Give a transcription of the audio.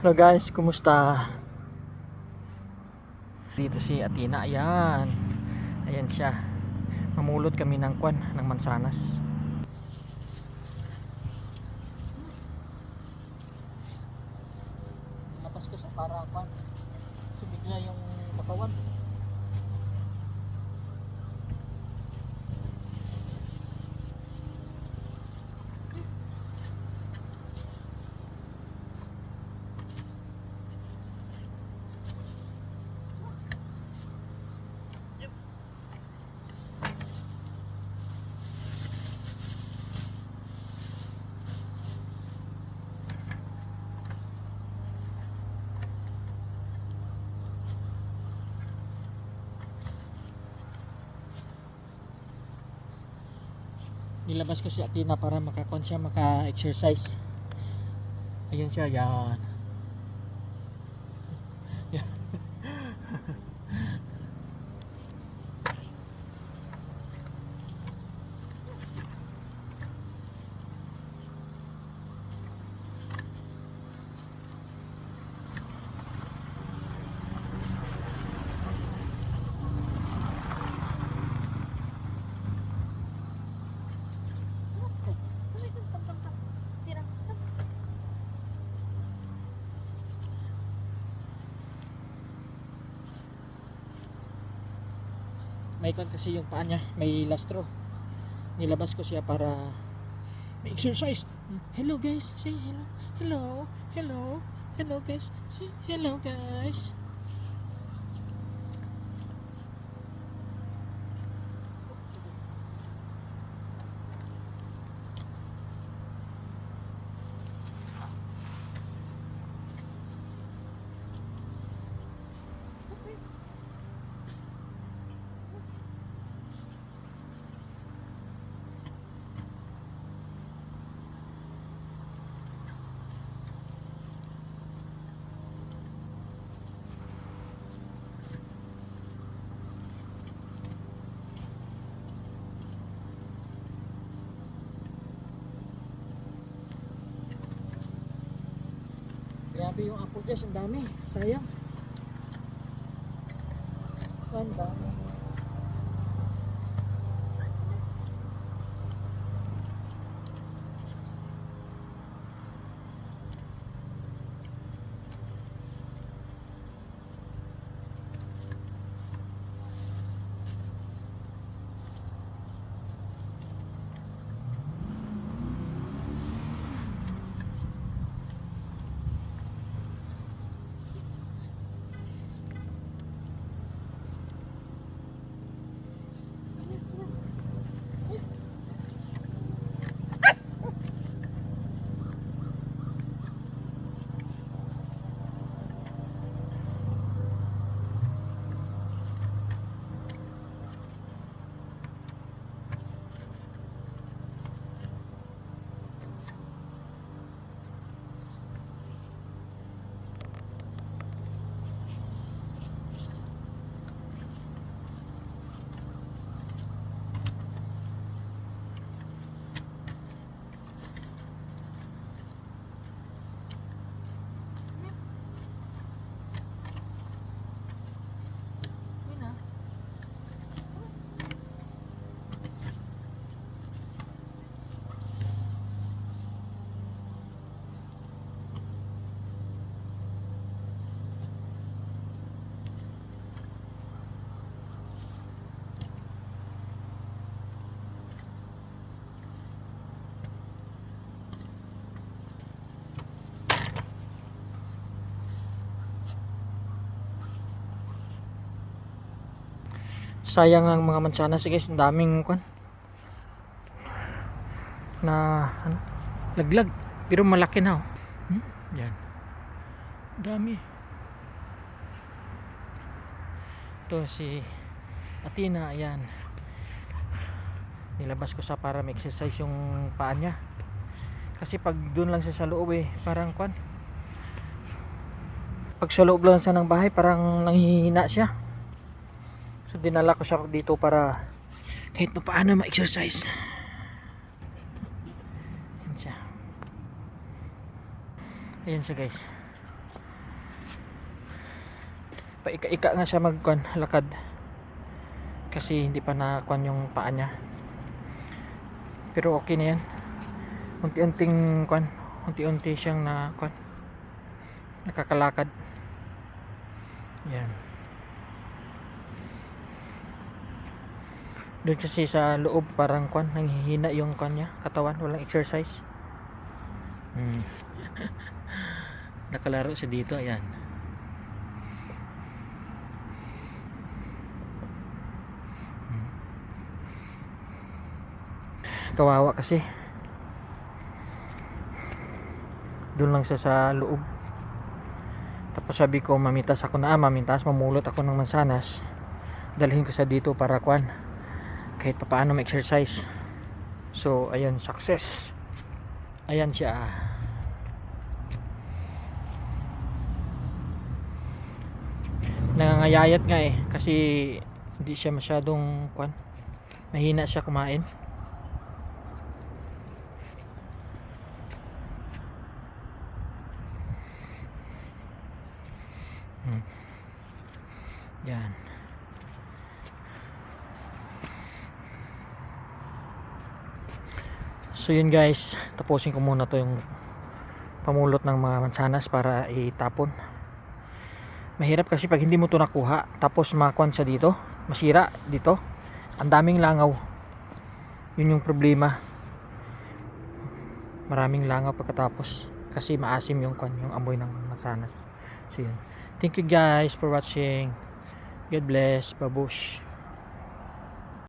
Hello guys, kumusta? Dito si Athena, ayan. Ayan siya. Mamulot kami ng kwan, ng mansanas. Lapas ko sa para kwan. Sumigla yung katawan. Nilabas ko si Athena para makakon siya, maka-exercise. Ayan siya, yan. May kon kasi yung paa niya, may lastro. Nilabas ko siya para may exercise. Hello guys, say hello. Hello, hello, hello guys. Say hello guys. Grabe yung apple guys, ang dami. Sayang. Ang dami. Sayang ang mga mansanas guys, ang daming kwan na ano, laglag, pero malaki na oh. Yan, dami. Ito si Athena, ayan. Nilabas ko sa para ma-exercise yung paa niya. Kasi pag doon lang siya sa loob parang kwan. Pag sa loob lang siya ng bahay, parang nanghihina siya. So dinala ko siya dito para kahit pa paano ma-exercise. Ayan siya. Ayan siya guys. paika-ika nga siya magkuan lakad kasi hindi pa nakuan yung paa niya, pero okay na yan. Unti-unting kuan, unti-unti siyang na kuan, nakakalakad. Yan. Doon kasi sa loob parang kuan, nanghihina yung kuan niya, katawan, walang exercise. Nakalaro siya dito, ayan. Kawawa kasi. Doon lang siya sa loob. Tapos sabi ko, mamintas, mamulot ako ng mansanas. Dalhin ko sa dito para kuan, kahit papaano ma-exercise. So, ayun, success. Ayan siya. Nangangayayat nga eh, kasi hindi siya masyadong kuan, mahina siya kumain. Yan. So yun guys, tapusin ko muna to yung pamulot ng mga mansanas para itapon. Mahirap kasi pag hindi mo to nakuha tapos makuan siya dito, masira dito, ang daming langaw. Yun yung problema, maraming langaw pagkatapos kasi maasim yung kuan, yung amoy ng mansanas. So yun, thank you guys for watching. God bless, babush.